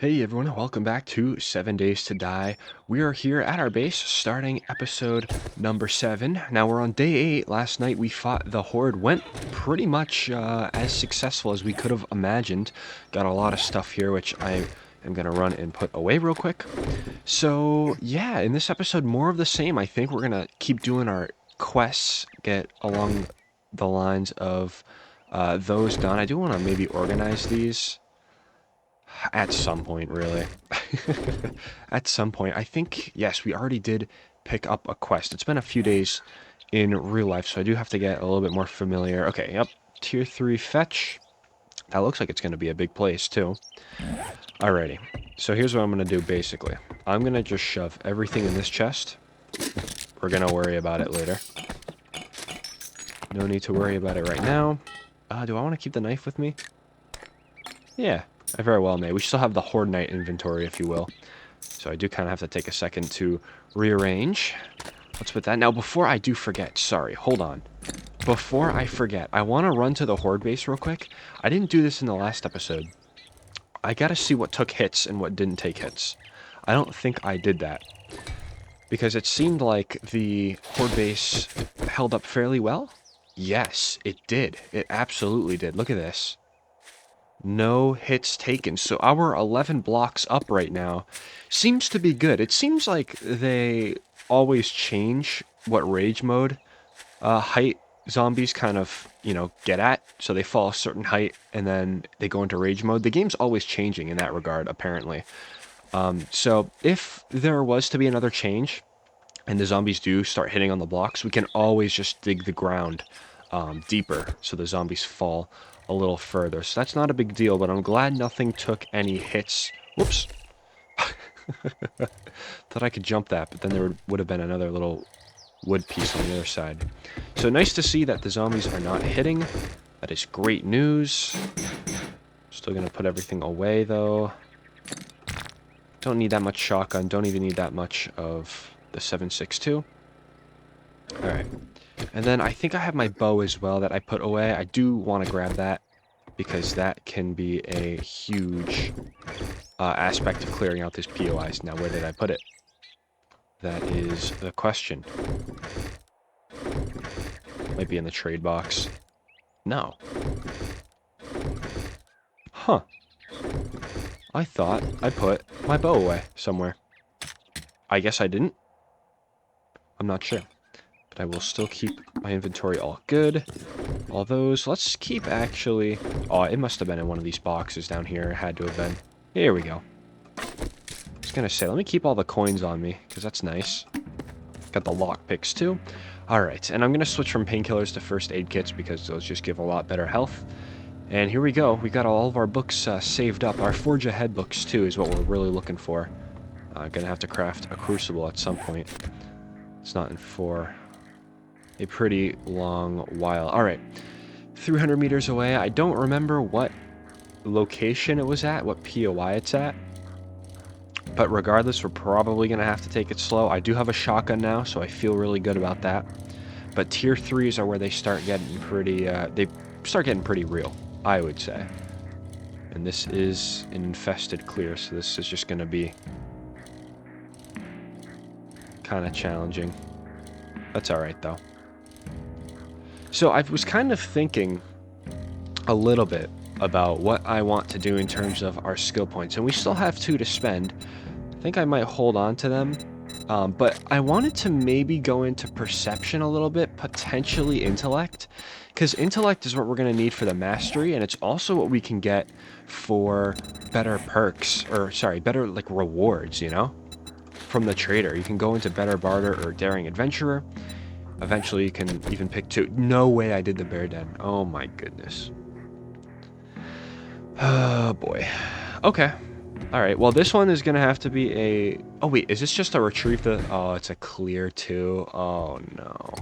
Hey everyone, welcome back to 7 Days to Die. We are here at our base starting episode number 7. Now we're on day 8. Last night we fought the Horde. Went pretty much as successful as we could have imagined. Got a lot of stuff here which I am going to run and put away real quick. So yeah, in this episode more of the same. I think we're going to keep doing our quests, get along the lines of those done. I do want to maybe organize these. At some point, really. At some point. I think, yes, we already did pick up a quest. It's been a few days in real life, so I do have to get a little bit more familiar. Okay, yep. Tier 3 fetch. That looks like it's going to be a big place, too. Alrighty. So here's what I'm going to do, basically. I'm going to just shove everything in this chest. We're going to worry about it later. No need to worry about it right now. Do I want to keep the knife with me? Yeah, I very well may. We still have the Horde Knight inventory, if you will. So I do kind of have to take a second to rearrange. Let's put that. Now, before I do forget, sorry, hold on. Before I forget, I want to run to the Horde base real quick. I didn't do this in the last episode. I gotta see what took hits and what didn't take hits. I don't think I did that. Because it seemed like the Horde base held up fairly well. Yes, it did. It absolutely did. Look at this. No hits taken. So our 11 blocks up right now seems to be good. It seems like they always change what rage mode height zombies kind of, get at. So they fall a certain height and then they go into rage mode. The game's always changing in that regard, apparently. So if there was to be another change and the zombies do start hitting on the blocks, we can always just dig the ground deeper so the zombies fall a little further. So that's not a big deal, but I'm glad nothing took any hits. Whoops. Thought I could jump that, but then there would have been another little wood piece on the other side. So nice to see that the zombies are not hitting. That is great news. Still gonna put everything away, though. Don't need that much shotgun. Don't even need that much of the 7.62. Alright. And then I think I have my bow as well that I put away. I do want to grab that because that can be a huge aspect of clearing out this POIs. Now, where did I put it? That is the question. Might be in the trade box. No. Huh. I thought I put my bow away somewhere. I guess I didn't. I'm not sure. I will still keep my inventory all good. All those. Let's keep actually... Oh, it must have been in one of these boxes down here. It had to have been. Here we go. I was going to say, let me keep all the coins on me, because that's nice. Got the lockpicks, too. Alright, and I'm going to switch from painkillers to first aid kits, because those just give a lot better health. And here we go. We got all of our books saved up. Our Forge Ahead books, too, is what we're really looking for. Gonna have to craft a crucible at some point. It's not in 4... a pretty long while. Alright, 300 meters away. I don't remember what location it was at, what POI it's at. But regardless, we're probably going to have to take it slow. I do have a shotgun now, so I feel really good about that. But tier 3s are where they start getting pretty real, I would say. And this is an infested clear, so this is just going to be kind of challenging. That's alright, though. So I was kind of thinking a little bit about what I want to do in terms of our skill points, and we still have 2 to spend. I think I might hold on to them, but I wanted to maybe go into perception a little bit, potentially intellect, because intellect is what we're going to need for the mastery, and it's also what we can get for better perks, or sorry, better like rewards, from the trader. You can go into better barter or daring adventurer. Eventually, you can even pick 2. No way I did the Bear Den. Oh my goodness. Oh boy. Okay. Alright, well this one is going to have to be a... Oh wait, is this just a retrieve the... Oh, it's a clear too. Oh no.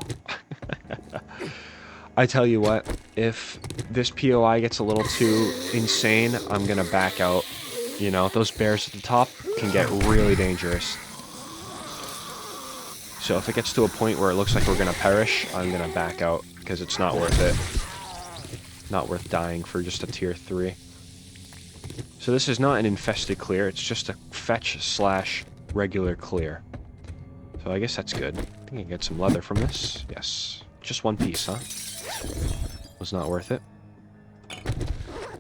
I tell you what, if this POI gets a little too insane, I'm going to back out. Those bears at the top can get really dangerous. So if it gets to a point where it looks like we're going to perish, I'm going to back out, because it's not worth it. Not worth dying for just a tier 3. So this is not an infested clear, it's just a fetch slash regular clear. So I guess that's good. I think I can get some leather from this. Yes. Just one piece, huh? Was not worth it.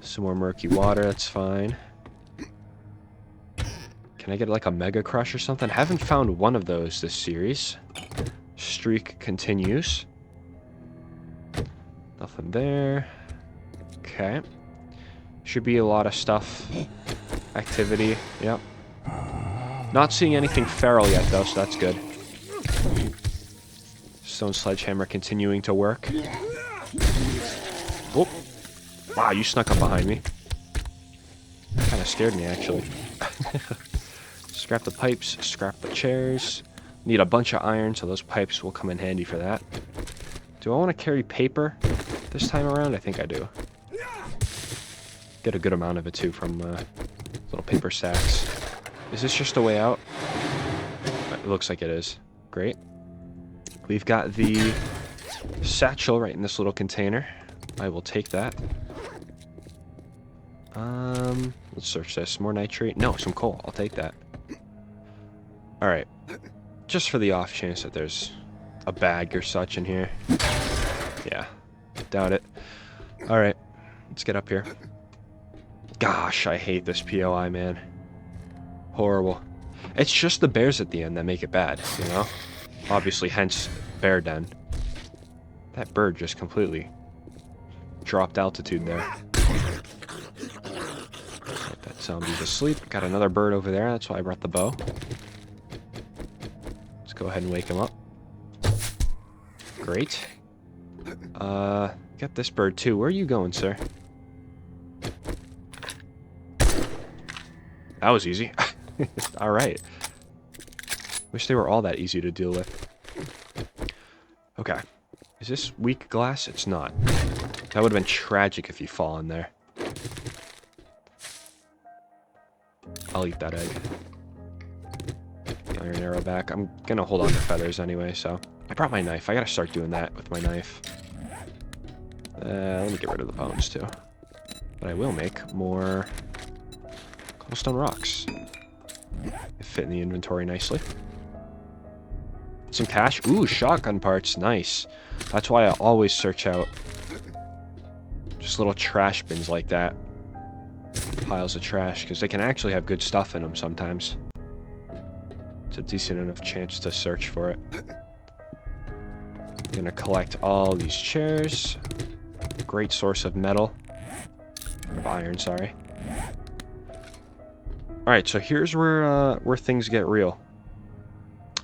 Some more murky water, that's fine. Can I get like a Mega Crush or something? Haven't found one of those this series. Streak continues. Nothing there. Okay. Should be a lot of stuff. Activity. Yep. Not seeing anything feral yet, though, so that's good. Stone Sledgehammer continuing to work. Oh. Wow, you snuck up behind me. Kind of scared me, actually. Scrap the pipes, scrap the chairs. Need a bunch of iron, so those pipes will come in handy for that. Do I want to carry paper this time around? I think I do. Get a good amount of it, too, from little paper sacks. Is this just a way out? It looks like it is. Great. We've got the satchel right in this little container. I will take that. Let's search this. More nitrate? No, some coal. I'll take that. Alright. Just for the off chance that there's a bag or such in here. Yeah. Doubt it. Alright. Let's get up here. Gosh, I hate this POI, man. Horrible. It's just the bears at the end that make it bad, you know? Obviously, hence Bear Den. That bird just completely dropped altitude there. Right, that zombie's asleep. Got another bird over there. That's why I brought the bow. Let's go ahead and wake him up. Great. Got this bird too. Where are you going, sir? That was easy. Alright. Wish they were all that easy to deal with. Okay. Is this weak glass? It's not. That would have been tragic if you fall in there. I'll eat that egg. Iron arrow back. I'm gonna hold on to feathers anyway, so... I brought my knife. I gotta start doing that with my knife. Let me get rid of the bones, too. But I will make more... cobblestone rocks. They fit in the inventory nicely. Some cash. Ooh, shotgun parts. Nice. That's why I always search out just little trash bins like that. Piles of trash, because they can actually have good stuff in them sometimes. It's a decent enough chance to search for it. Gonna collect all these chairs. Great source of metal. Of iron, sorry. Alright, so here's where things get real.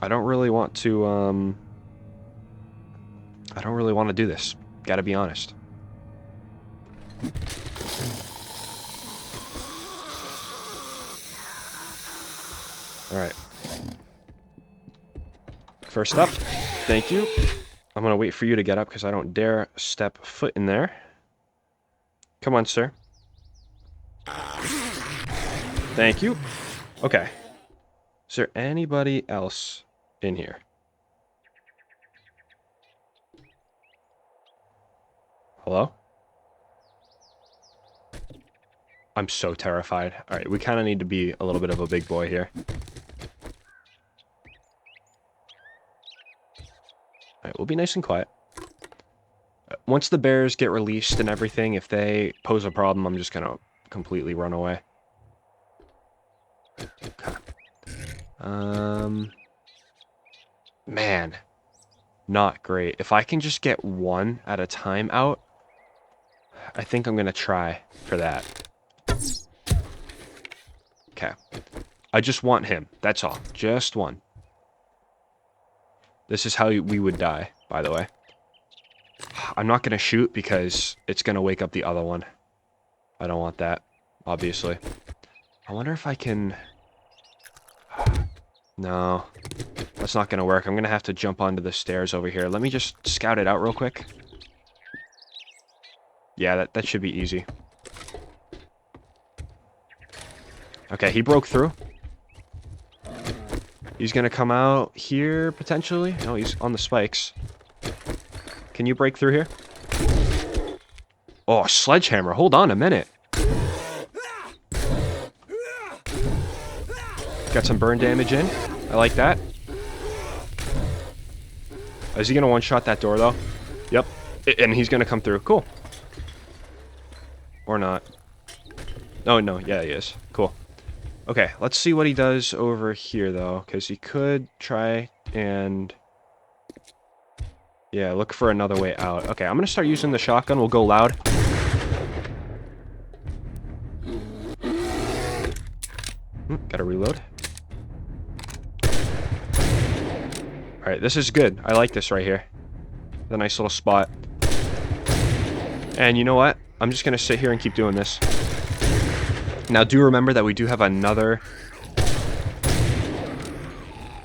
I don't really want to, I don't really want to do this. Gotta be honest. Alright. First up, thank you. I'm gonna wait for you to get up because I don't dare step foot in there. Come on, sir. Thank you. Okay. Is there anybody else in here? Hello? I'm so terrified. Alright, we kind of need to be a little bit of a big boy here. Alright, we'll be nice and quiet. Once the bears get released and everything, if they pose a problem, I'm just gonna completely run away. Okay. Man. Not great. If I can just get one at a time out, I think I'm gonna try for that. Okay. I just want him. That's all. Just one. This is how we would die, by the way. I'm not gonna shoot because it's gonna wake up the other one. I don't want that, obviously. I wonder if I can... No. That's not gonna work. I'm gonna have to jump onto the stairs over here. Let me just scout it out real quick. Yeah, that should be easy. Okay, he broke through. He's gonna come out here, potentially. No, he's on the spikes. Can you break through here? Oh, sledgehammer. Hold on a minute. Got some burn damage in. I like that. Is he going to one-shot that door, though? Yep. And he's going to come through. Cool. Or not. Oh, no. Yeah, he is. Cool. Okay, let's see what he does over here, though. Because he could try and... yeah, look for another way out. Okay, I'm going to start using the shotgun. We'll go loud. Gotta reload. Alright, this is good. I like this right here. The nice little spot. And you know what? I'm just gonna sit here and keep doing this. Now, do remember that we do have another...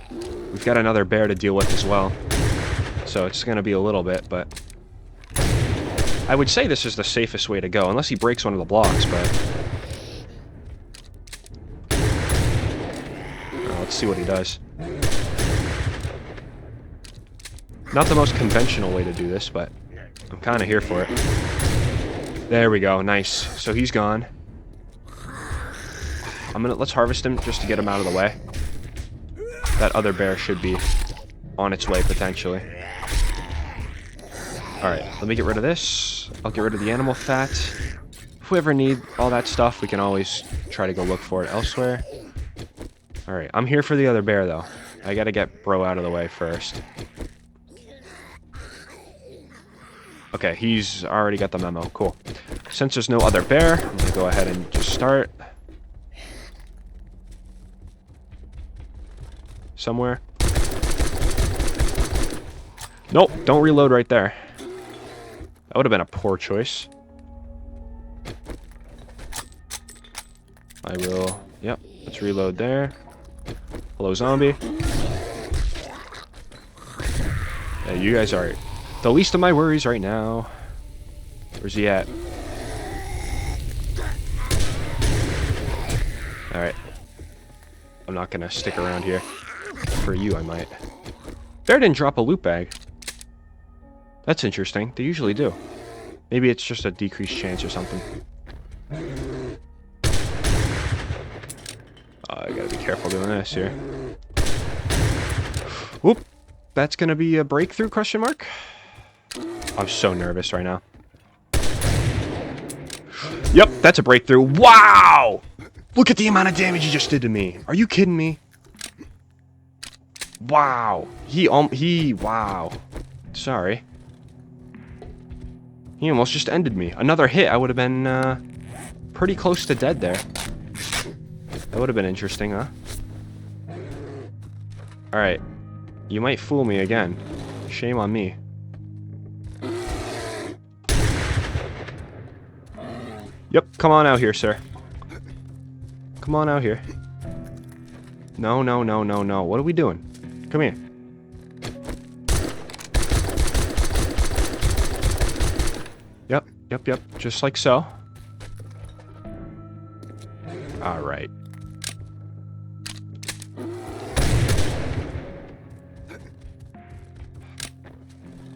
we've got another bear to deal with as well. So it's gonna be a little bit, but... I would say this is the safest way to go, unless he breaks one of the blocks, but... let's see what he does. Not the most conventional way to do this, but I'm kind of here for it. There we go. Nice. So he's gone. Let's harvest him just to get him out of the way. That other bear should be on its way, potentially. Alright, let me get rid of this. I'll get rid of the animal fat. If we ever need all that stuff, we can always try to go look for it elsewhere. Alright, I'm here for the other bear, though. I gotta get bro out of the way first. Okay, he's already got the memo. Cool. Since there's no other bear, I'm gonna go ahead and just start. Somewhere. Nope, don't reload right there. That would have been a poor choice. I will... yep, let's reload there. Hello, zombie. Yeah, you guys are the least of my worries right now. Where's he at? Alright. I'm not gonna stick around here. For you, I might. Bear didn't drop a loot bag. That's interesting. They usually do. Maybe it's just a decreased chance or something. I gotta be careful doing this here. Whoop! That's gonna be a breakthrough, question mark? I'm so nervous right now. Yep, that's a breakthrough. Wow! Look at the amount of damage he just did to me. Are you kidding me? Wow. Wow. Sorry. He almost just ended me. Another hit, I would have been, pretty close to dead there. That would have been interesting, huh? Alright. You might fool me again. Shame on me. Yep, come on out here, sir. Come on out here. No, no, no, no, no. What are we doing? Come here. Yep, yep, yep. Just like so. Alright.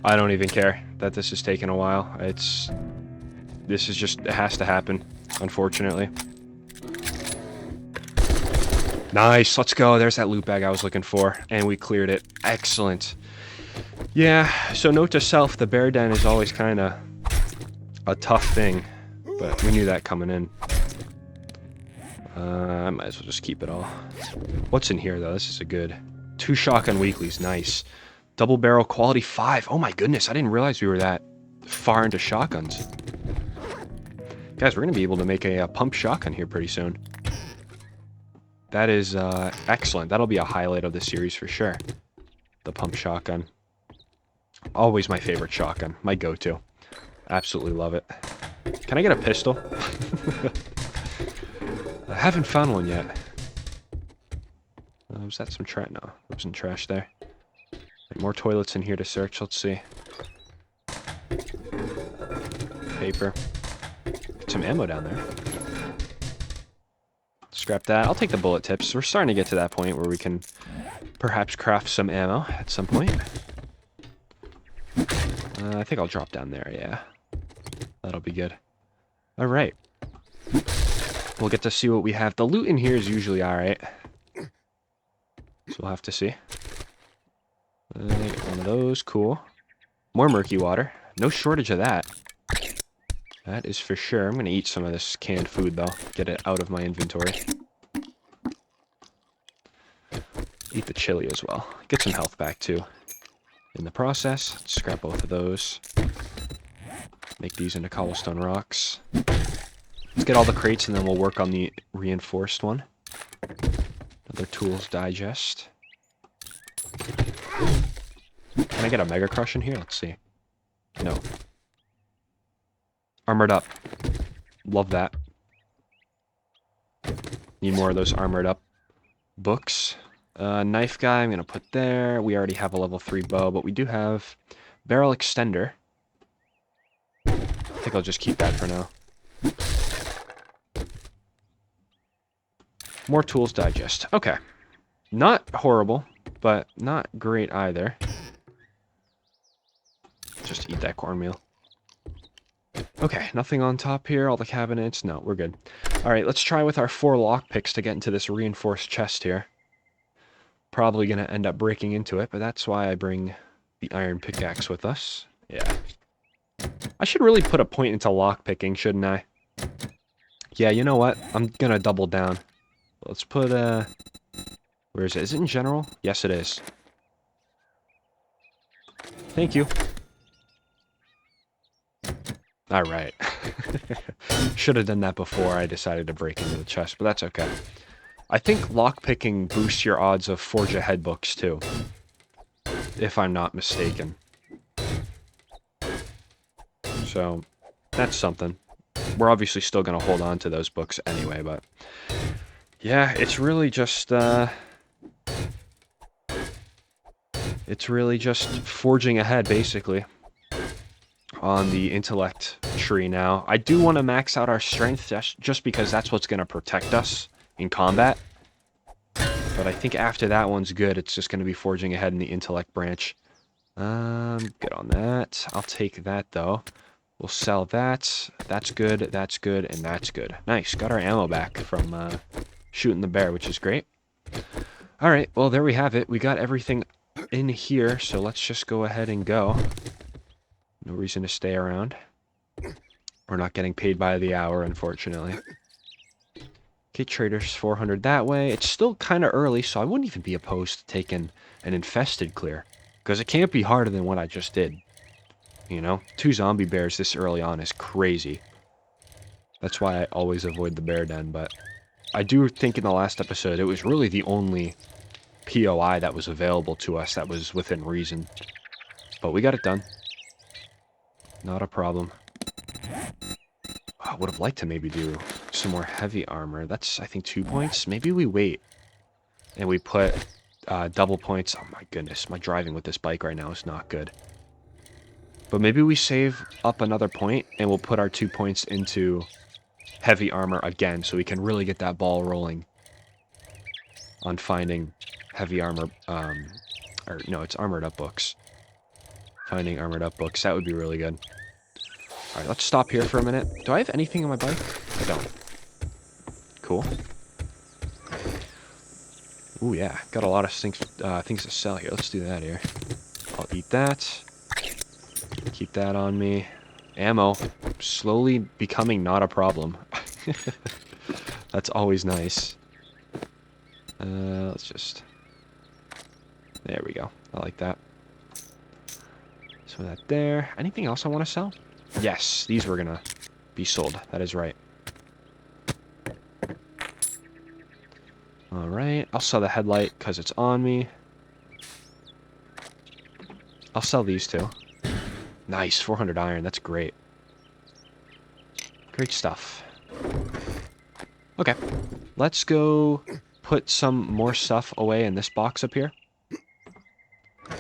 I don't even care that this is taking a while. This is just, it has to happen, unfortunately. Nice, let's go. There's that loot bag I was looking for, and we cleared it. Excellent. Yeah, so note to self, the bear den is always kind of a tough thing, but we knew that coming in. I might as well just keep it all. What's in here, though? This is a good... 2 shotgun weeklies, nice. Double barrel quality 5. Oh my goodness, I didn't realize we were that far into shotguns. Guys, we're going to be able to make a pump shotgun here pretty soon. That is excellent. That'll be a highlight of the series for sure. The pump shotgun. Always my favorite shotgun. My go-to. Absolutely love it. Can I get a pistol? I haven't found one yet. Was that some trash? No, there wasn't trash there. More toilets in here to search. Let's see. Paper. Get some ammo down there. Scrap that. I'll take the bullet tips. We're starting to get to that point where we can perhaps craft some ammo at some point. I think I'll drop down there, yeah. That'll be good. Alright. We'll get to see what we have. The loot in here is usually alright. So we'll have to see. Get one of those. Cool. More murky water. No shortage of that. That is for sure. I'm going to eat some of this canned food, though. Get it out of my inventory. Eat the chili as well. Get some health back, too. In the process, let's scrap both of those. Make these into cobblestone rocks. Let's get all the crates, and then we'll work on the reinforced one. Another tools digest. Can I get a mega crush in here? Let's see. No. Armored up. Love that. Need more of those armored up books. Knife guy I'm going to put there. We already have a level 3 bow, but we do have barrel extender. I think I'll just keep that for now. More tools digest. Okay. Not horrible, but not great either. Just eat that cornmeal. Okay, nothing on top here. All the cabinets. No, we're good. Alright, let's try with our 4 lockpicks to get into this reinforced chest here. Probably going to end up breaking into it, but that's why I bring the iron pickaxe with us. Yeah. I should really put a point into lockpicking, shouldn't I? Yeah, you know what? I'm going to double down. Let's put, where is it? Is it in general? Yes, it is. Thank you. Alright. Should have done that before I decided to break into the chest, but that's okay. I think lockpicking boosts your odds of forge ahead books, too. If I'm not mistaken. So, that's something. We're obviously still going to hold on to those books anyway, but... yeah, it's really just, it's really just forging ahead, basically. On the intellect tree now. I do want to max out our strength just because that's what's going to protect us in combat. But I think after that one's good, it's just going to be forging ahead in the intellect branch. Good on that. I'll take that, though. We'll sell that. That's good, and that's good. Nice. Got our ammo back from shooting the bear, which is great. Alright, well, there we have it. We got everything in here, so let's just go ahead and go. No reason to stay around. We're not getting paid by the hour, unfortunately. Okay, traders 400 that way. It's still kind of early, so I wouldn't even be opposed to taking an infested clear. Because it can't be harder than what I just did. You know? 2 zombie bears this early on is crazy. That's why I always avoid the bear den, but... I do think in the last episode, it was really the only POI that was available to us that was within reason. But we got it done. Not a problem. I would have liked to maybe do some more heavy armor. That's, I think, 2 points. Maybe we wait. And we put double points. Oh my goodness, my driving with this bike right now is not good. But maybe we save up another point, and we'll put our 2 points into heavy armor again, so we can really get that ball rolling on finding heavy armor, or no, it's armored up books. Finding armored up books, that would be really good. Alright, let's stop here for a minute. Do I have anything on my bike? I don't. Cool. Ooh, yeah. Got a lot of things to sell here. Let's do that here. I'll eat that. Keep that on me. Ammo. Slowly becoming not a problem. That's always nice. Let's just... there we go. I like that. So that there. Anything else I want to sell? Yes, these were gonna be sold. That is right. Alright, I'll sell the headlight because it's on me. I'll sell these two. Nice, 400 iron. That's great. Great stuff. Okay, let's go put some more stuff away in this box up here.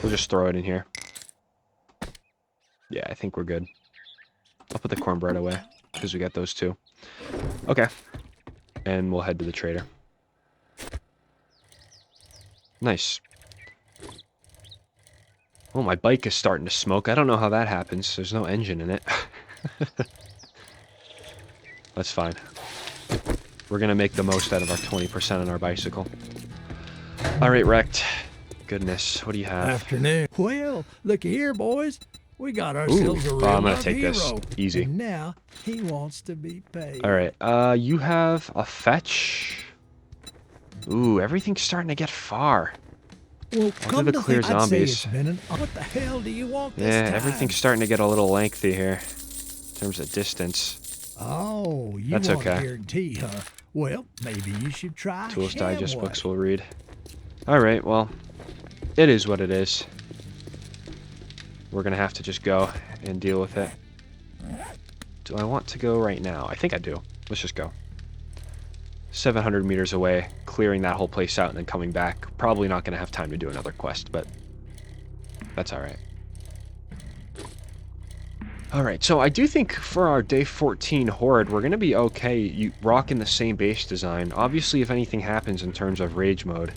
We'll just throw it in here. Yeah, I think we're good. I'll put the cornbread away, because we got those two. Okay. And we'll head to the trader. Nice. Oh, my bike is starting to smoke. I don't know how that happens. There's no engine in it. That's fine. We're going to make the most out of our 20% on our bicycle. Alright, wrecked. Goodness, what do you have? Afternoon. Well, look here, boys. We got Ooh, ourselves a real I'm gonna life take hero. this. Easy. And now he wants to be paid. Alright, you have a fetch. Ooh, everything's starting to get far. Well, Onto the clear zombies. I'd say it's been what the hell do you want this Yeah, time? everything's starting to get a little lengthy here. In terms of distance. Oh, you That's want okay. a guarantee, huh? Well, maybe you should try Tools Digest Hamway. books we'll read. Alright, well, it is what it is. We're gonna have to just go and deal with it. Do I want to go right now? I think I do. Let's just go. 700 meters away, clearing that whole place out and then coming back. Probably not gonna have time to do another quest, but that's alright. Alright, so I do think for our day 14 horde, we're gonna be okay rocking the same base design. Obviously, if anything happens in terms of rage mode,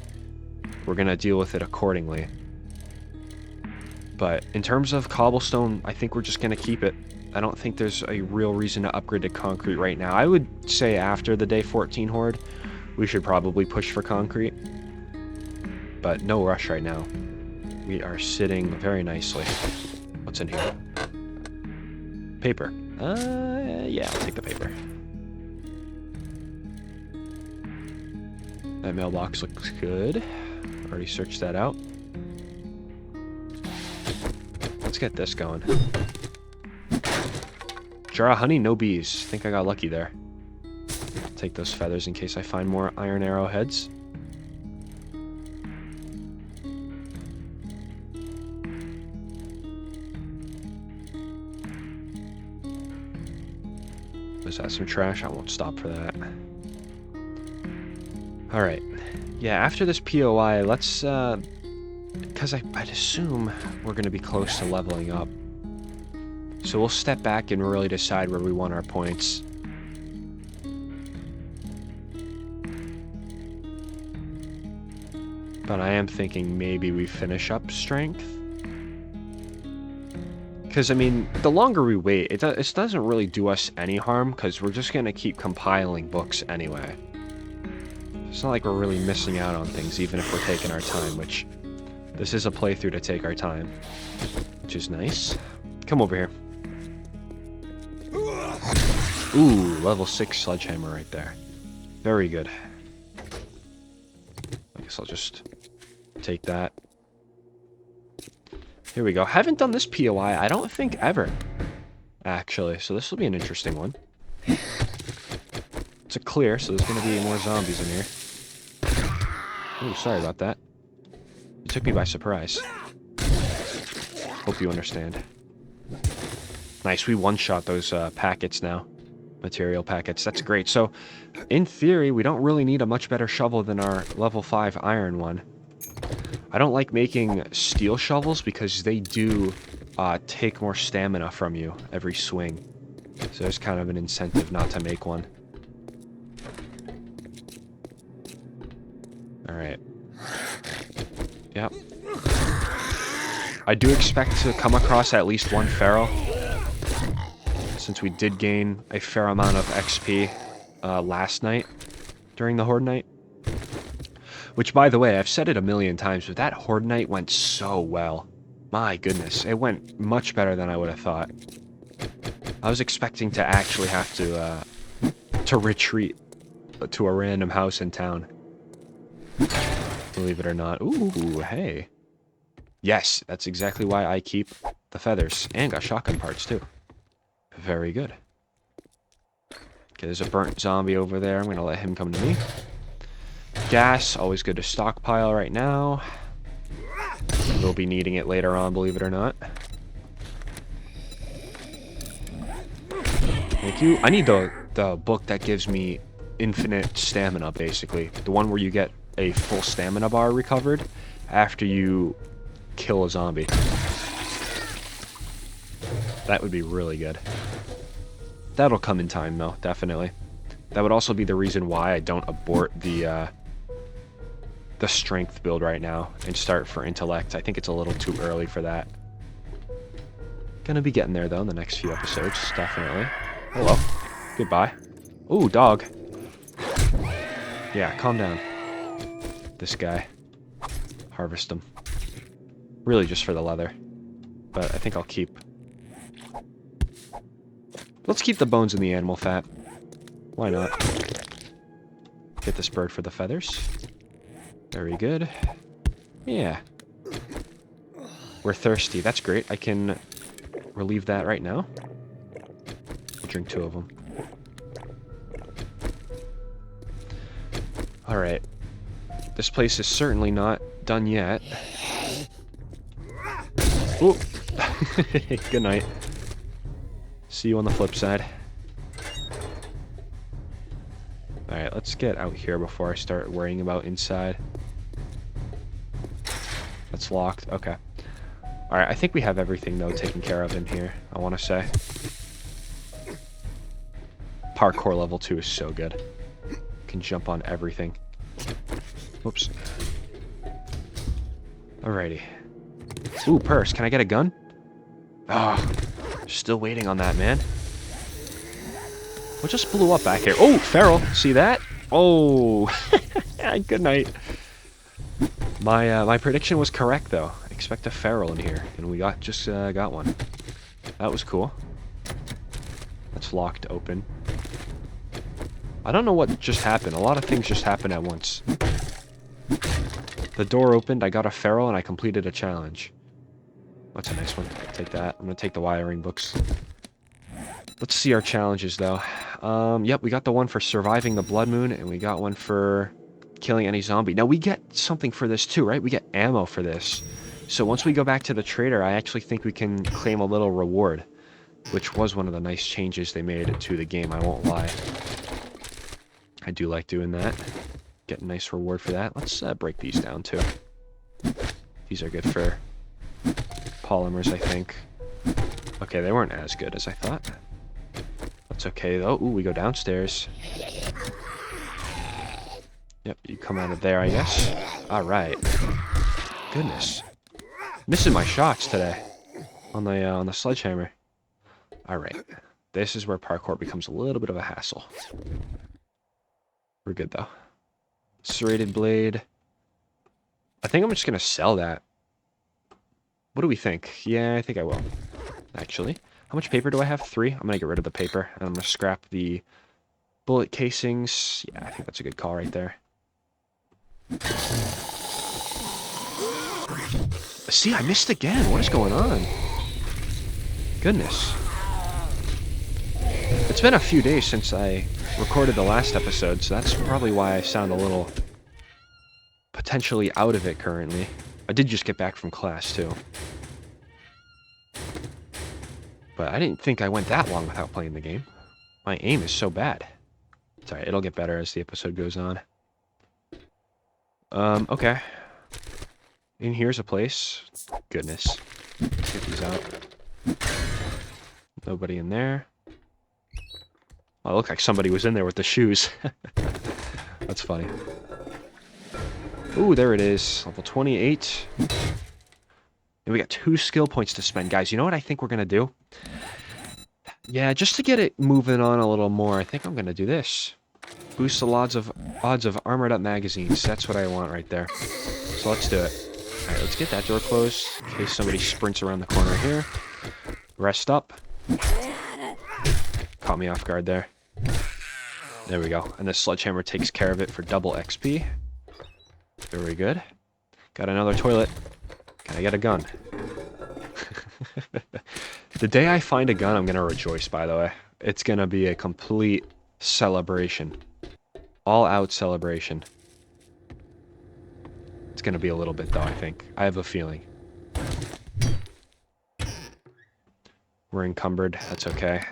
we're gonna deal with it accordingly. But in terms of cobblestone, I think we're just gonna keep it. I don't think there's a real reason to upgrade to concrete right now. I would say after the day 14 horde, we should probably push for concrete. But no rush right now. We are sitting very nicely. What's in here? Paper. Yeah, I'll take the paper. That mailbox looks good. Already searched that out. Let's get this going. Jar of honey, no bees. Think I got lucky there. Take those feathers in case I find more iron arrowheads. Was that some trash? I won't stop for that. Alright. Yeah, after this POI, let's, because I'd assume we're going to be close to leveling up. So we'll step back and really decide where we want our points. But I am thinking maybe we finish up strength. Because, I mean, the longer we wait, it doesn't really do us any harm, because we're just going to keep compiling books anyway. It's not like we're really missing out on things, even if we're taking our time, which... This is a playthrough to take our time, which is nice. Come over here. Ooh, level 6 sledgehammer right there. Very good. I guess I'll just take that. Here we go. Haven't done this POI, I don't think, ever. Actually, so this will be an interesting one. It's a clear, so there's going to be more zombies in here. Ooh, sorry about that. It took me by surprise. Hope you understand. Nice, we one-shot those packets now. Material packets, that's great. So, in theory, we don't really need a much better shovel than our level 5 iron one. I don't like making steel shovels because they do take more stamina from you every swing. So there's kind of an incentive not to make one. Alright. Yep. I do expect to come across at least one feral, since we did gain a fair amount of XP last night during the Horde Night. Which, by the way, I've said it a million times, but that Horde Night went so well. My goodness, it went much better than I would have thought. I was expecting to actually have to retreat to a random house in town. Believe it or not. Ooh, hey. Yes, that's exactly why I keep the feathers. And got shotgun parts, too. Very good. Okay, there's a burnt zombie over there. I'm going to let him come to me. Gas, always good to stockpile right now. We'll be needing it later on, believe it or not. Thank you. I need the book that gives me infinite stamina, basically. The one where you get a full stamina bar recovered after you kill a zombie. That would be really good. That'll come in time, though, definitely. That would also be the reason why I don't abort the strength build right now and start for intellect. I think it's a little too early for that. Gonna be getting there, though, in the next few episodes, definitely. Hello. Goodbye. Ooh, dog. Yeah, calm down. This guy. harvest them. Really just for the leather. But I think I'll keep... Let's keep the bones and the animal fat. Why not? Get this bird for the feathers. Very good. Yeah. We're thirsty. That's great. I can relieve that right now. We'll drink 2 of them. Alright. This place is certainly not done yet. Ooh. Good night. See you on the flip side. Alright, let's get out here before I start worrying about inside. That's locked. Okay. Alright, I think we have everything, though, taken care of in here, I want to say. Parkour level 2 is so good. Can jump on everything. Whoops. Alrighty. Ooh, purse. Can I get a gun? Ah, still waiting on that, man. What just blew up back here? Oh, feral. See that? Oh. Good night. My prediction was correct, though. Expect a feral in here, and we just got one. That was cool. That's locked open. I don't know what just happened. A lot of things just happened at once. The door opened, I got a feral, and I completed a challenge. That's a nice one. Take that. I'm gonna take the wiring books. Let's see our challenges, though. Yep, we got the one for surviving the blood moon, and we got one for killing any zombie. Now, we get something for this, too, right? We get ammo for this. So once we go back to the trader, I actually think we can claim a little reward, which was one of the nice changes they made to the game, I won't lie. I do like doing that. Get a nice reward for that. Let's break these down, too. These are good for polymers, I think. Okay, they weren't as good as I thought. That's okay, though. Ooh, we go downstairs. Yep, you come out of there, I guess. Alright. Goodness. Missing my shots today. On the sledgehammer. Alright. This is where parkour becomes a little bit of a hassle. We're good, though. Serrated blade. I think I'm just going to sell that. What do we think? Yeah, I think I will. Actually. How much paper do I have? 3? I'm going to get rid of the paper. And I'm going to scrap the bullet casings. Yeah, I think that's a good call right there. See, I missed again. What is going on? Goodness. It's been a few days since I recorded the last episode, so that's probably why I sound a little potentially out of it currently. I did just get back from class, too. But I didn't think I went that long without playing the game. My aim is so bad. It's alright, it'll get better as the episode goes on. Okay. In here's a place. Goodness. Get these out. Nobody in there. Oh, it looked like somebody was in there with the shoes. That's funny. Ooh, there it is. Level 28. And we got 2 skill points to spend. Guys, you know what I think we're going to do? Yeah, just to get it moving on a little more, I think I'm going to do this. Boost the odds of armored up magazines. That's what I want right there. So let's do it. Alright, let's get that door closed in case somebody sprints around the corner here. Rest up. Caught me off guard there. There we go. And the sledgehammer takes care of it for double XP. Very good. Got another toilet. Can I get a gun? The day I find a gun, I'm going to rejoice, by the way. It's going to be a complete celebration. All-out celebration. It's going to be a little bit, though, I think. I have a feeling. We're encumbered. That's okay.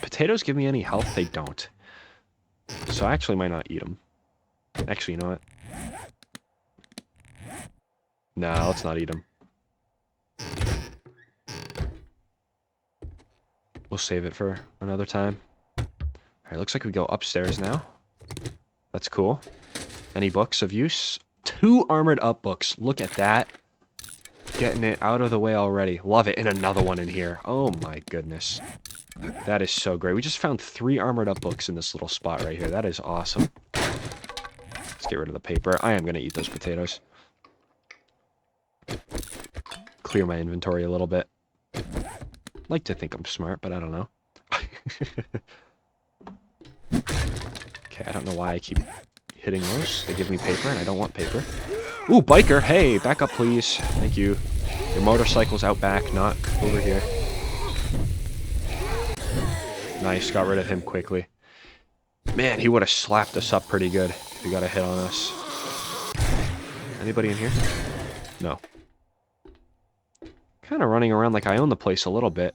Potatoes give me any health? They don't. So I actually might not eat them. Actually, you know what? Nah, let's not eat them. We'll save it for another time. Alright, looks like we go upstairs now. That's cool. Any books of use? 2 armored up books. Look at that. Getting it out of the way already. Love it. And another one in here. Oh my goodness. That is so great. We just found 3 armored up books in this little spot right here. That is awesome. Let's get rid of the paper. I am going to eat those potatoes. clear my inventory a little bit. Like to think I'm smart, but I don't know. Okay, I don't know why I keep hitting those. They give me paper, and I don't want paper. Ooh, biker! Hey, back up, please. Thank you. Your motorcycle's out back, not over here. Nice, got rid of him quickly. Man, he would have slapped us up pretty good if he got a hit on us. Anybody in here? No. Kind of running around like I own the place a little bit.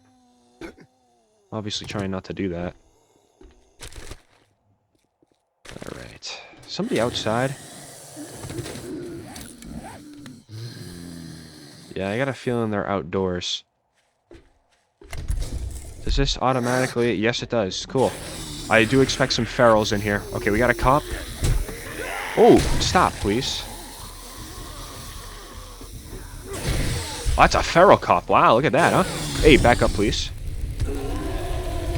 Obviously trying not to do that. Alright. Somebody outside? Yeah, I got a feeling they're outdoors. Does this automatically... Yes, it does. Cool. I do expect some ferals in here. Okay, we got a cop. Oh, stop, please. Oh, that's a feral cop. Wow, look at that, huh? Hey, back up, please.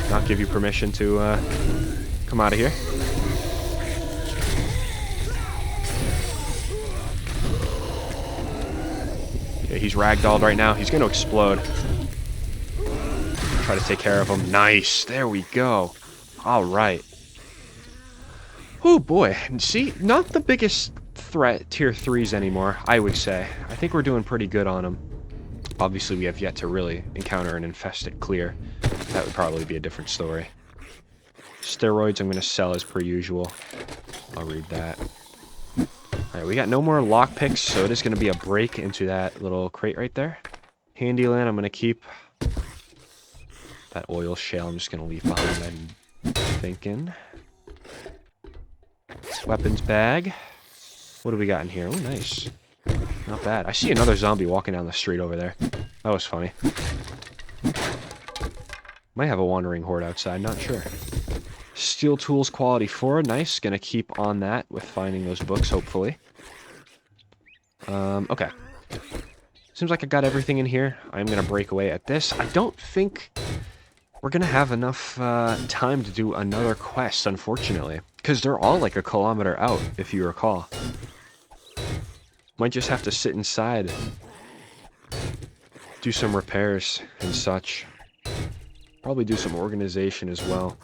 Not give you permission to come out of here. Yeah, he's ragdolled right now. He's going to explode. Try to take care of him. Nice. There we go. All right. Oh, boy. See, not the biggest threat, tier 3s anymore, I would say. I think we're doing pretty good on them. Obviously, we have yet to really encounter an infested clear. That would probably be a different story. Steroids I'm going to sell as per usual. I'll read that. Alright, we got no more lockpicks, so it is going to be a break into that little crate right there. Handyland, I'm going to keep. That oil shale I'm just going to leave behind, I'm thinking. Weapons bag. What do we got in here? Oh, nice. Not bad. I see another zombie walking down the street over there. That was funny. Might have a wandering horde outside, not sure. Steel tools quality 4, nice. Gonna keep on that with finding those books, hopefully. Okay. Seems like I got everything in here. I'm gonna break away at this. I don't think we're gonna have enough time to do another quest, unfortunately. Because they're all like a kilometer out, if you recall. Might just have to sit inside, do some repairs and such. Probably do some organization as well.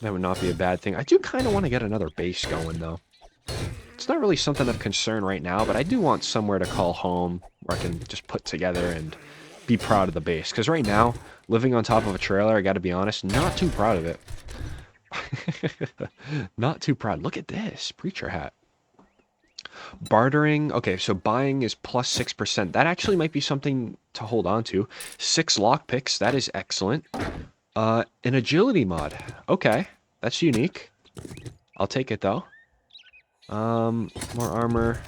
That would not be a bad thing. I do kind of want to get another base going, though. It's not really something of concern right now, but I do want somewhere to call home where I can just put together and be proud of the base. Because right now, living on top of a trailer, I got to be honest, not too proud of it. Not too proud. Look at this. Preacher hat. Bartering. Okay, so buying is plus 6%. That actually might be something to hold on to. 6 lockpicks. That is excellent. An agility mod. Okay, that's unique. I'll take it, though. More armor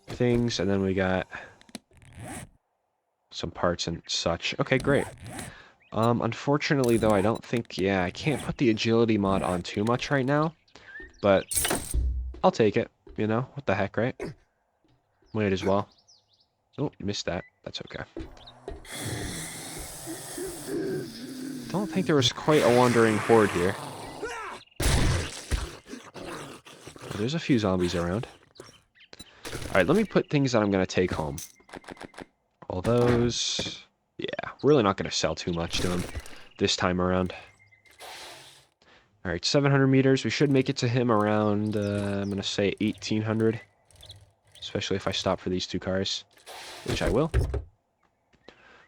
things, and then we got some parts and such. Okay, great. Unfortunately, though, I don't think... Yeah, I can't put the agility mod on too much right now, but I'll take it. You know, what the heck, right? Might as well. Oh, missed that. That's okay. Don't think there was quite a wandering horde here. Oh, there's a few zombies around. Alright, let me put things that I'm going to take home. All those... Yeah, really not going to sell too much to him this time around. Alright, 700 meters. We should make it to him around, I'm going to say 1800. Especially if I stop for these 2 cars, which I will.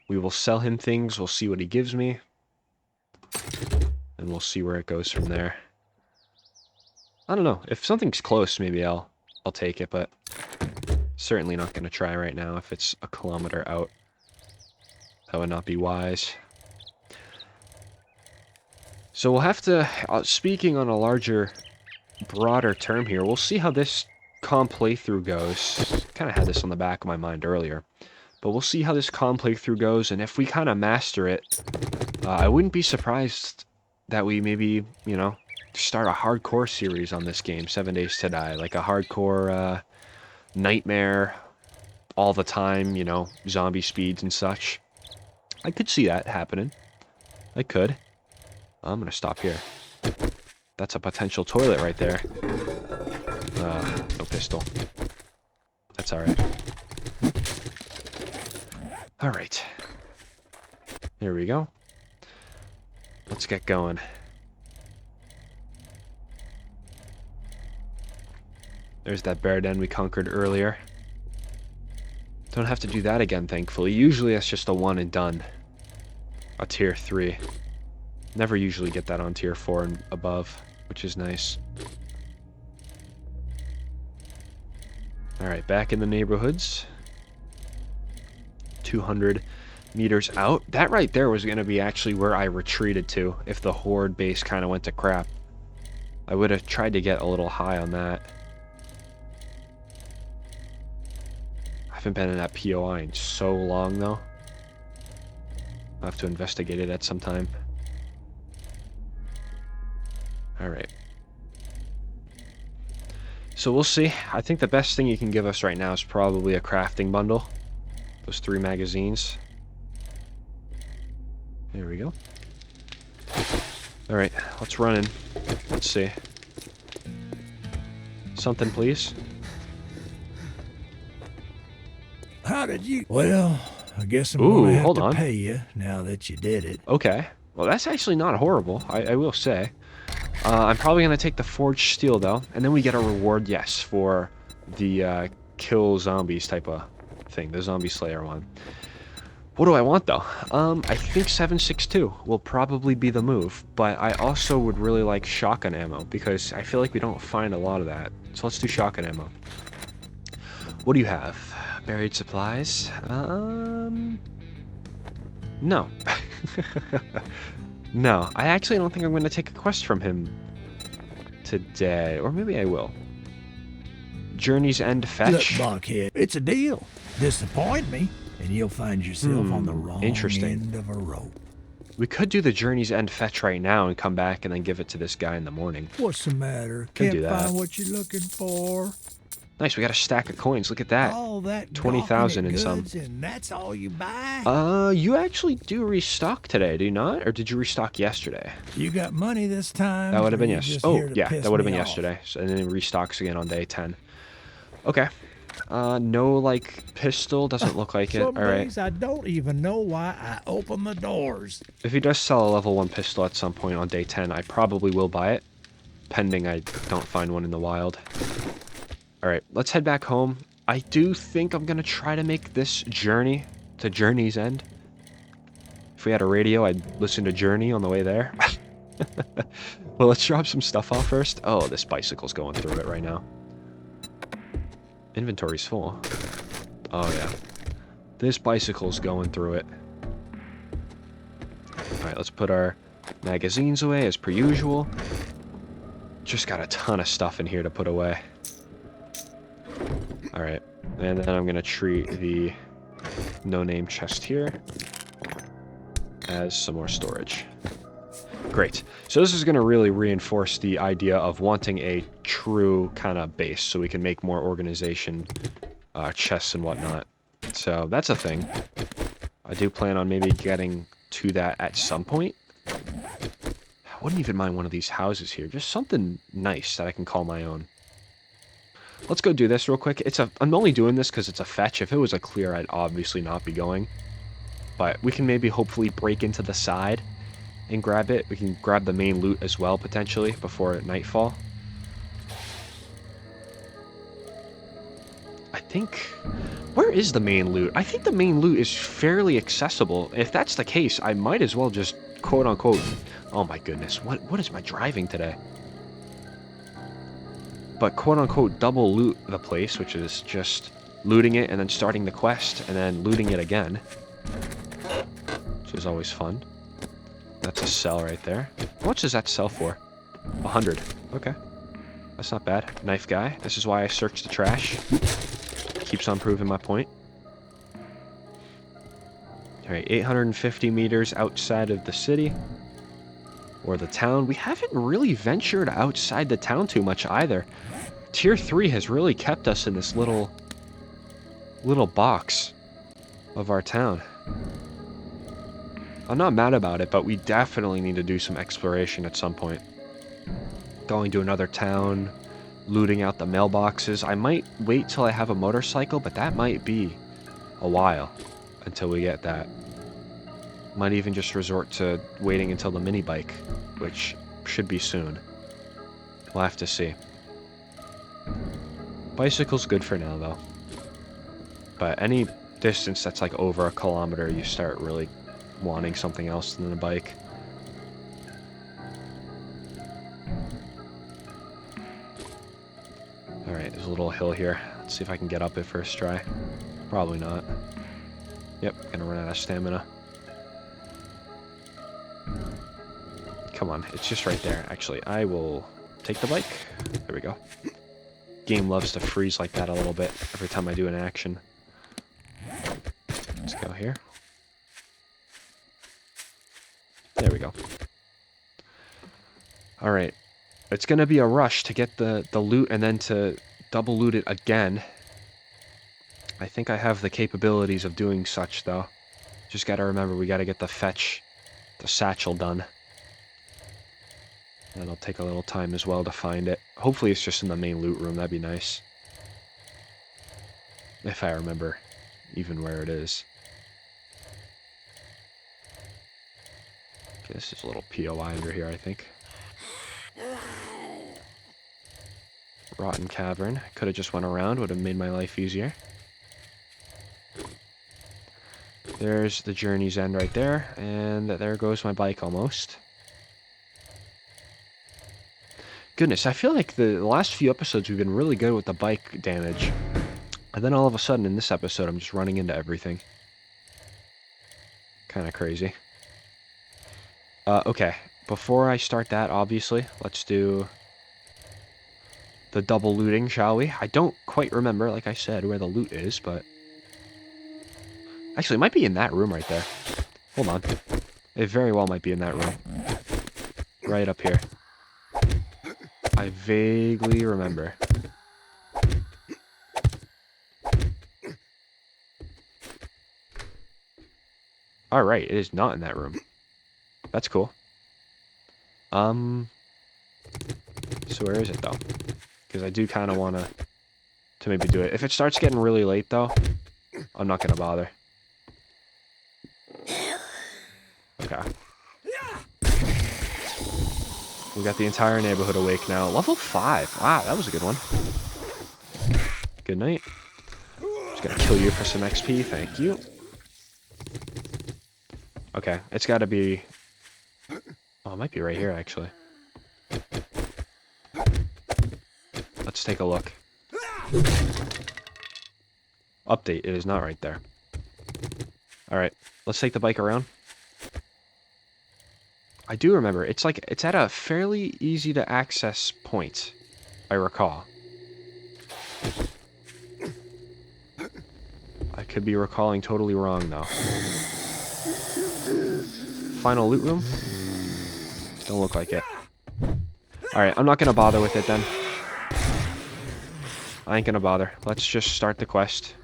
We will sell him things. We'll see what he gives me. And we'll see where it goes from there. I don't know. If something's close, maybe I'll take it, but certainly not going to try right now if it's a kilometer out. That would not be wise. So we'll have to, speaking on a larger, broader term here, we'll see how this comp playthrough goes. Kind of had this on the back of my mind earlier. But we'll see how this comp playthrough goes, and if we kind of master it, I wouldn't be surprised that we maybe, you know, start a hardcore series on this game, 7 Days to Die. Like a hardcore nightmare, all the time, you know, zombie speeds and such. I could see that happening. I could. I'm going to stop here. That's a potential toilet right there. No pistol. That's alright. All right. There we go. Let's get going. There's that bear den we conquered earlier. Don't have to do that again, thankfully. Usually that's just a one and done. A tier 3. Never usually get that on tier 4 and above, which is nice. Alright, back in the neighborhoods. 200 meters out. That right there was going to be actually where I retreated to if the horde base kind of went to crap. I would have tried to get a little high on that. I haven't been in that POI in so long, though. I'll have to investigate it at some time. Alright. So we'll see. I think the best thing you can give us right now is probably a crafting bundle. Those 3 magazines. There we go. Alright, let's run in. Let's see. Something, please. How did you... Well, I guess I'm gonna have hold to on. pay you now that you did it. Okay. Well, that's actually not horrible, I will say. I'm probably going to take the forged steel, though. And then we get a reward, yes, for the kill zombies type of thing. The zombie slayer one. What do I want, though? I think 7.62 will probably be the move. But I also would really like shotgun ammo, because I feel like we don't find a lot of that. So let's do shotgun ammo. What do you have? Buried supplies? No. No, I actually don't think I'm going to take a quest from him today. Or maybe I will. Journey's End fetch. Look, Buckhead, it's a deal. Disappoint me, and you'll find yourself on the wrong end of a rope. We could do the Journey's End fetch right now and come back and then give it to this guy in the morning. What's the matter? Can Can't do that. find what you're looking for? Nice, we got a stack of coins. Look at that. All that 20,000 and goods, some. and that's all you buy? You actually do restock today, do you not? Or did you restock yesterday? You got money this time? That would have been or you yes. just Oh, here to yeah, piss that would have me been off? yesterday. So, and then it restocks again on day 10. Okay. No, like, pistol. Doesn't look like it. Some Alright. days I don't even know why I open the doors. If he does sell a level 1 pistol at some point on day 10, I probably will buy it. Pending I don't find one in the wild. Alright, let's head back home. I do think I'm going to try to make this journey to Journey's End. If we had a radio, I'd listen to Journey on the way there. Well, let's drop some stuff off first. Oh, this bicycle's going through it right now. Inventory's full. Oh, yeah. This bicycle's going through it. Alright, let's put our magazines away as per usual. Just got a ton of stuff in here to put away. Alright, and then I'm going to treat the no-name chest here as some more storage. Great. So this is going to really reinforce the idea of wanting a true kind of base so we can make more organization chests and whatnot. So that's a thing. I do plan on maybe getting to that at some point. I wouldn't even mind one of these houses here. Just something nice that I can call my own. Let's go do this real quick. I'm only doing this because it's a fetch. If it was a clear, I'd obviously not be going. But we can maybe hopefully break into the side and grab it. We can grab the main loot as well, potentially, before nightfall. I think... Where is the main loot? I think the main loot is fairly accessible. If that's the case, I might as well just, quote-unquote... Oh my goodness, what is my driving today? But quote-unquote double loot the place, which is just looting it and then starting the quest and then looting it again. Which is always fun. That's a sell right there. How much does that sell for? 100. Okay. That's not bad. Knife guy. This is why I search the trash. Keeps on proving my point. Alright, 850 meters outside of the city. Or the town. We haven't really ventured outside the town too much either. Tier 3 has really kept us in this little box of our town. I'm not mad about it, but we definitely need to do some exploration at some point. Going to another town, looting out the mailboxes. I might wait till I have a motorcycle, but that might be a while. until we get that. Might even just resort to waiting until the mini bike, which should be soon. We'll have to see. Bicycle's good for now, though. But any distance that's like over a kilometer, you start really wanting something else than a bike. Alright, there's a little hill here. Let's see if I can get up it first try. Probably not. Yep, gonna run out of stamina. Come on, it's just right there. Actually, I will take the bike. There we go. Game loves to freeze like that a little bit every time I do an action. Let's go here. There we go. Alright. It's gonna be a rush to get the loot and then to double loot it again. I think I have the capabilities of doing such, though. Just gotta remember, we gotta get the fetch, the satchel done. That'll take a little time as well to find it. Hopefully it's just in the main loot room, that'd be nice. If I remember even where it is. Okay, this is a little POI under here, I think. Rotten Cavern. Could have just went around, would have made my life easier. There's the journey's end right there, and there goes my bike almost. Goodness, I feel like the last few episodes we've been really good with the bike damage. And then all of a sudden in this episode I'm just running into everything. Kind of crazy. Okay, before I start that, obviously, let's do the double looting, shall we? I don't quite remember, like I said, where the loot is, but... Actually, it might be in that room right there. Hold on. It very well might be in that room. Right up here. I vaguely remember. Alright, it is not in that room. That's cool. So where is it, though? Because I do kind of want to maybe do it. If it starts getting really late, though, I'm not going to bother. Okay. We got the entire neighborhood awake now. Level 5. Wow, that was a good one. Good night. Just gonna kill you for some XP. Thank you. Okay, it's got to be... Oh, it might be right here, actually. Let's take a look. Update, it is not right there. Alright, let's take the bike around. I do remember, it's like, it's at a fairly easy to access point, I recall. I could be recalling totally wrong, though. Final loot room? Don't look like it. Alright, I'm not gonna bother with it then. I ain't gonna bother. Let's just start the quest.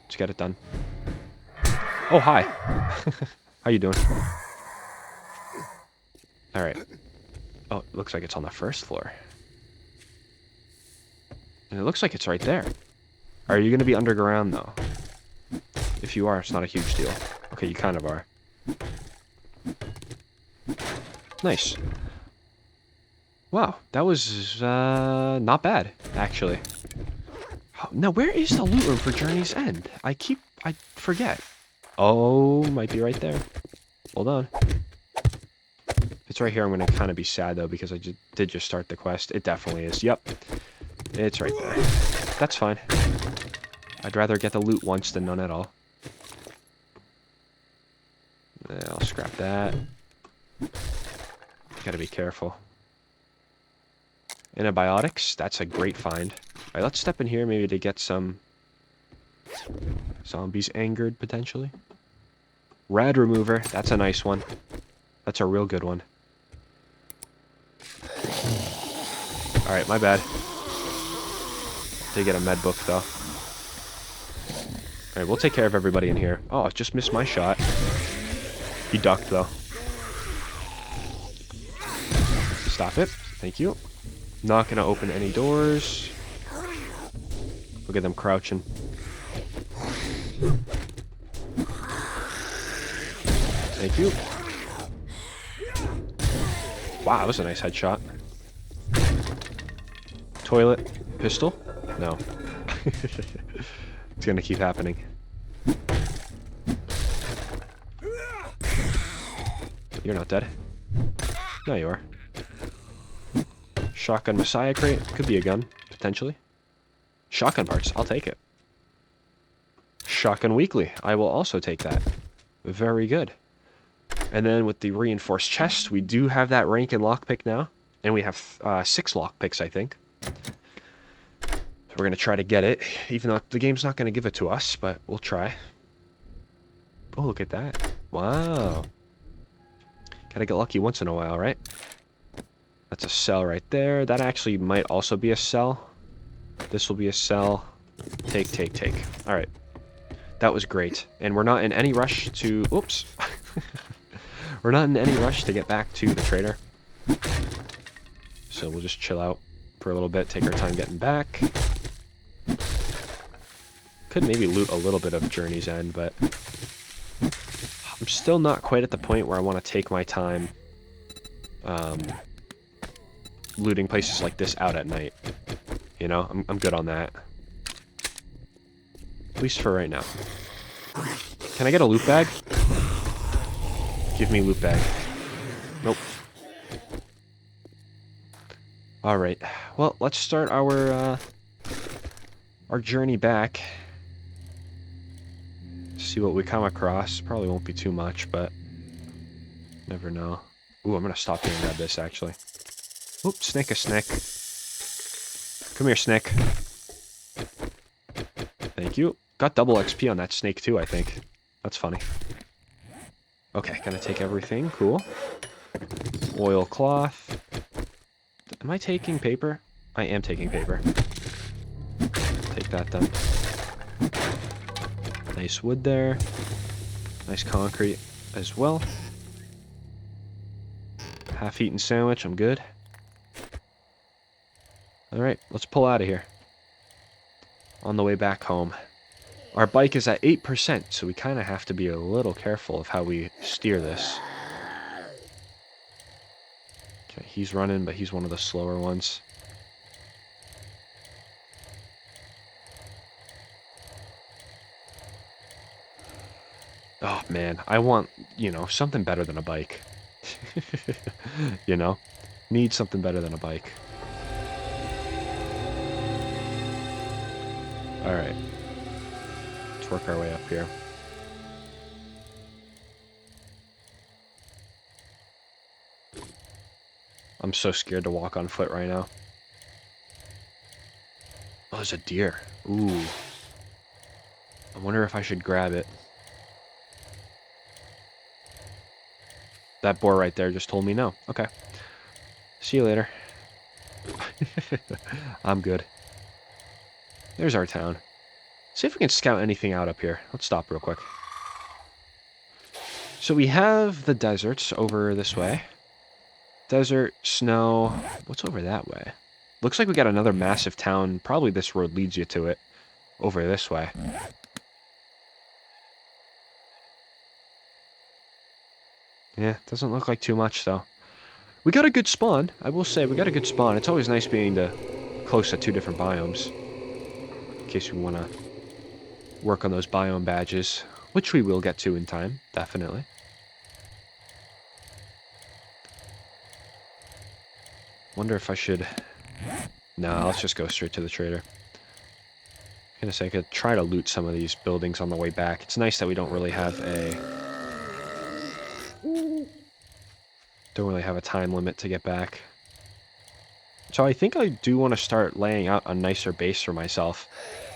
Let's get it done. Oh, hi. How you doing? Alright. Oh, it looks like it's on the first floor. And it looks like it's right there. Are you gonna be underground, though? If you are, it's not a huge deal. Okay, you kind of are. Nice. Wow, that was, not bad, actually. Now, where is the loot room for Journey's End? I forget. Oh, might be right there. Hold on. If it's right here, I'm going to kind of be sad, though, because I did just start the quest. It definitely is. Yep. It's right there. That's fine. I'd rather get the loot once than none at all. Yeah, I'll scrap that. Gotta be careful. Antibiotics, that's a great find. Alright, let's step in here maybe to get some zombies angered, potentially. Rad remover, that's a nice one. That's a real good one. Alright, my bad. Did get a med book, though. Alright, we'll take care of everybody in here. Oh, I just missed my shot. He ducked, though. Stop it. Thank you. Not gonna open any doors. Look at them crouching. Thank you. Wow, that was a nice headshot. Toilet. Pistol? No. It's gonna keep happening. You're not dead. No, you are. Shotgun Messiah crate. Could be a gun, potentially. Shotgun parts. I'll take it. Shotgun Weekly. I will also take that. Very good. And then with the reinforced chest, we do have that rank in lockpick now. And we have 6 lockpicks, I think. So we're going to try to get it, even though the game's not going to give it to us, but we'll try. Oh, look at that. Wow. Gotta get lucky once in a while, right? That's a cell right there. That actually might also be a cell. This will be a cell. Take, take, take. Alright. That was great. And we're not in any rush to... Oops. We're not in any rush to get back to the trader. So we'll just chill out for a little bit, take our time getting back. Could maybe loot a little bit of Journey's End, but... I'm still not quite at the point where I want to take my time looting places like this out at night. You know, I'm good on that. At least for right now. Can I get a loot bag? Give me loot bag. Nope. Alright. Well, let's start our journey back. See what we come across. Probably won't be too much, but never know. Ooh, I'm gonna stop here and grab this, actually. Oop, snake a snake. Come here, snake. Thank you. Got double XP on that snake, too, I think. That's funny. Okay, gonna take everything. Cool. Oil cloth. Am I taking paper? I am taking paper. Take that, then. Nice wood there. Nice concrete as well. Half-eaten sandwich, I'm good. Alright, let's pull out of here. On the way back home. Our bike is at 8%, so we kind of have to be a little careful of how we steer this. Okay, he's running, but he's one of the slower ones. Oh, man, I want, you know, something better than a bike. You know? Need something better than a bike. Alright. Let's work our way up here. I'm so scared to walk on foot right now. Oh, there's a deer. Ooh. I wonder if I should grab it. That boar right there just told me no. Okay. See you later. I'm good. There's our town. See if we can scout anything out up here. Let's stop real quick. So we have the deserts over this way. Desert, snow. What's over that way? Looks like we got another massive town. Probably this road leads you to it. Over this way. Yeah, doesn't look like too much, though. We got a good spawn. I will say, we got a good spawn. It's always nice being close to 2 different biomes. In case we want to work on those biome badges. Which we will get to in time, definitely. Wonder if I should... Nah, let's just go straight to the trader. I'm gonna say I could try to loot some of these buildings on the way back. It's nice that we don't really have a... Don't really have a time limit to get back. So I think I do want to start laying out a nicer base for myself.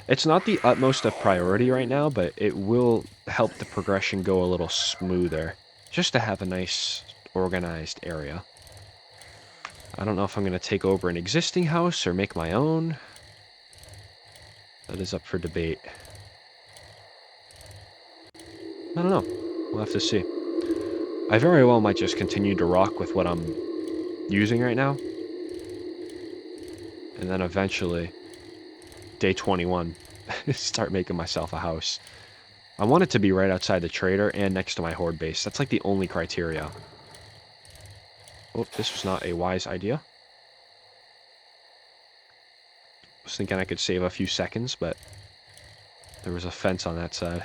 It's not the utmost of priority right now, but it will help the progression go a little smoother. Just to have a nice, organized area. I don't know if I'm going to take over an existing house or make my own. That is up for debate. I don't know. We'll have to see. I very well might just continue to rock with what I'm using right now. And then eventually, day 21, start making myself a house. I want it to be right outside the trader and next to my horde base. That's like the only criteria. Oh, this was not a wise idea. I was thinking I could save a few seconds, but there was a fence on that side.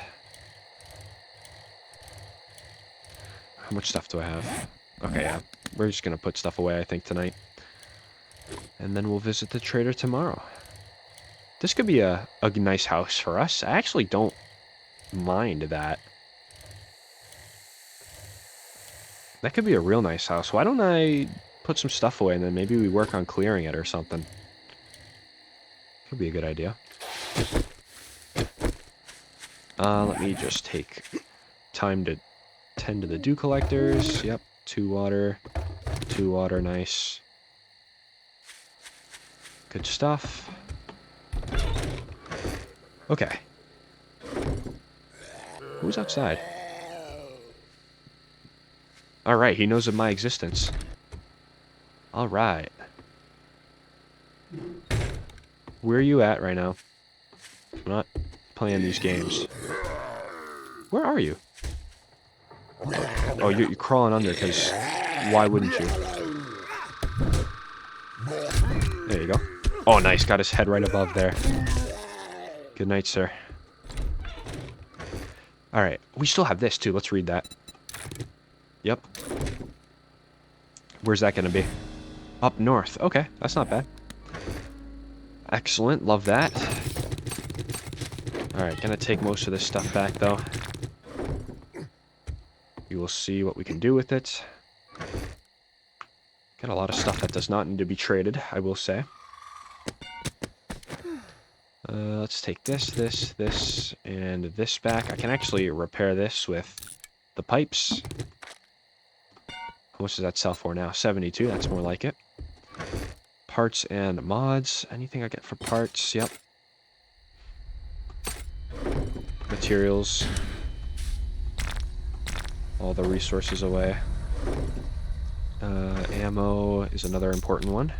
How much stuff do I have? Okay, yeah. We're just going to put stuff away, I think, tonight. And then we'll visit the trader tomorrow. This could be a nice house for us. I actually don't mind that. That could be a real nice house. Why don't I put some stuff away and then maybe we work on clearing it or something? Could be a good idea. Let me just take time to tend to the dew collectors. Yep, 2 water, nice. Good stuff. Okay. Who's outside? Alright, he knows of my existence. Alright. Where are you at right now? I'm not playing these games. Where are you? Oh, you're crawling under, because why wouldn't you? There you go. Oh, nice. Got his head right above there. Good night, sir. Alright. We still have this, too. Let's read that. Yep. Where's that going to be? Up north. Okay, that's not bad. Excellent. Love that. Alright, gonna take most of this stuff back, though. We will see what we can do with it. Got a lot of stuff that does not need to be traded, I will say. Let's take this, and this back. I can actually repair this with the pipes. How much does that sell for now? 72, that's more like it. Parts and mods. Anything I get for parts? Yep. Materials. All the resources away. Ammo is another important one.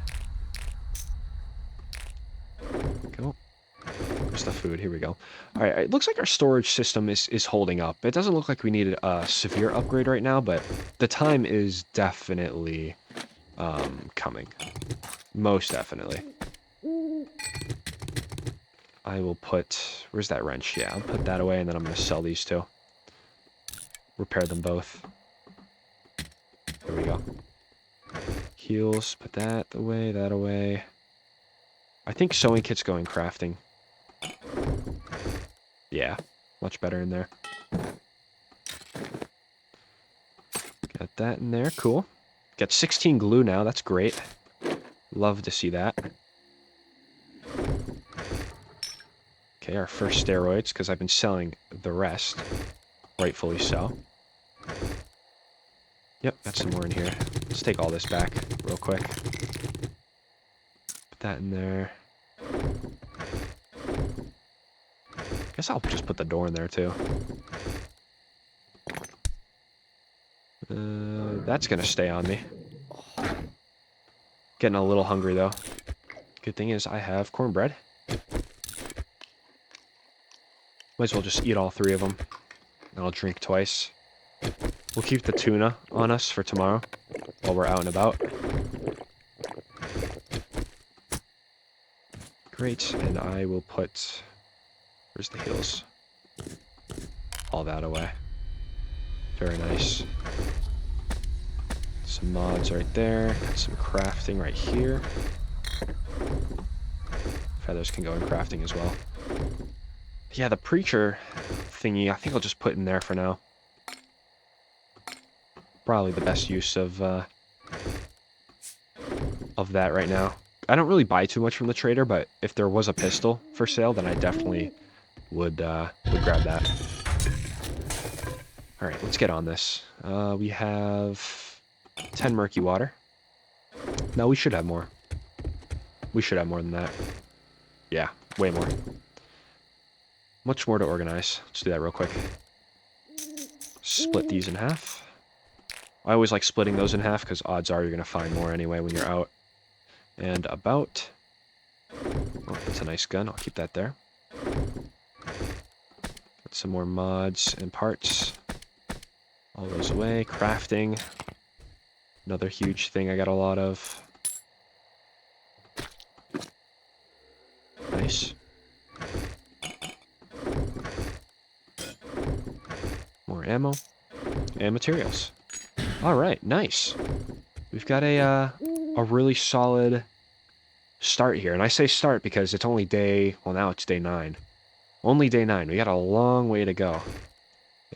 Go. Where's the food? Here we go. Alright, it looks like our storage system is holding up. It doesn't look like we need a severe upgrade right now, but the time is definitely coming. Most definitely. I will put... Where's that wrench? Yeah, I'll put that away, and then I'm going to sell these two. Repair them both. There we go. Heals, put that away, that away. I think sewing kit's going crafting. Yeah, much better in there. Got that in there, cool. Got 16 glue now, that's great. Love to see that. Okay, our first steroids, because I've been selling the rest. Rightfully so. Yep, got some more in here. Let's take all this back real quick. Put that in there. Guess I'll just put the door in there too. That's gonna stay on me. Getting a little hungry though. Good thing is I have cornbread. Might as well just eat all 3 of them. And I'll drink twice. We'll keep the tuna on us for tomorrow while we're out and about. Great, and I will put... Where's the heals? All that away. Very nice. Some mods right there. Got some crafting right here. Feathers can go in crafting as well. Yeah, the preacher thingy, I think I'll just put in there for now. Probably the best use of that right now. I don't really buy too much from the trader, but if there was a pistol for sale, then I definitely would grab that. All right, let's get on this. We have 10 murky water. No, we should have more. We should have more than that. Yeah, way more. Much more to organize. Let's do that real quick. Split these in half. I always like splitting those in half because odds are you're going to find more anyway when you're out. And about... Oh, that's a nice gun. I'll keep that there. Got some more mods and parts. All those away. Crafting. Another huge thing I got a lot of. Nice. More ammo. And materials. Alright, nice. We've got a really solid start here. And I say start because it's only well, now it's day 9. Only day 9. We got a long way to go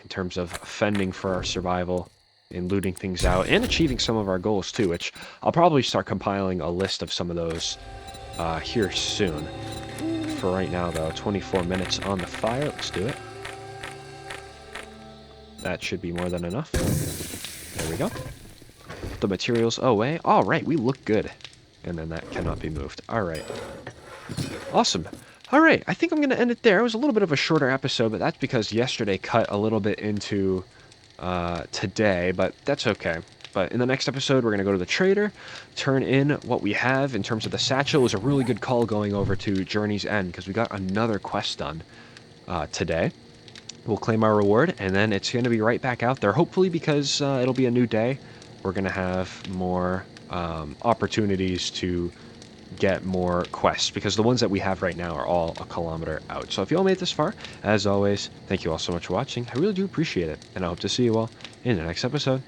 in terms of fending for our survival and looting things out and achieving some of our goals too, which I'll probably start compiling a list of some of those here soon. For right now, though, 24 minutes on the fire. Let's do it. That should be more than enough. There we go. The materials away. All right, we look good. And then that cannot be moved. All right. Awesome. All right, I think I'm going to end it there. It was a little bit of a shorter episode, but that's because yesterday cut a little bit into today, but that's okay. But in the next episode, we're going to go to the trader, turn in what we have in terms of the satchel. It was a really good call going over to Journey's End because we got another quest done today. We'll claim our reward, and then it's going to be right back out there, hopefully because it'll be a new day. We're going to have more opportunities to get more quests, because the ones that we have right now are all a kilometer out. So if you all made it this far, as always, thank you all so much for watching. I really do appreciate it, and I hope to see you all in the next episode.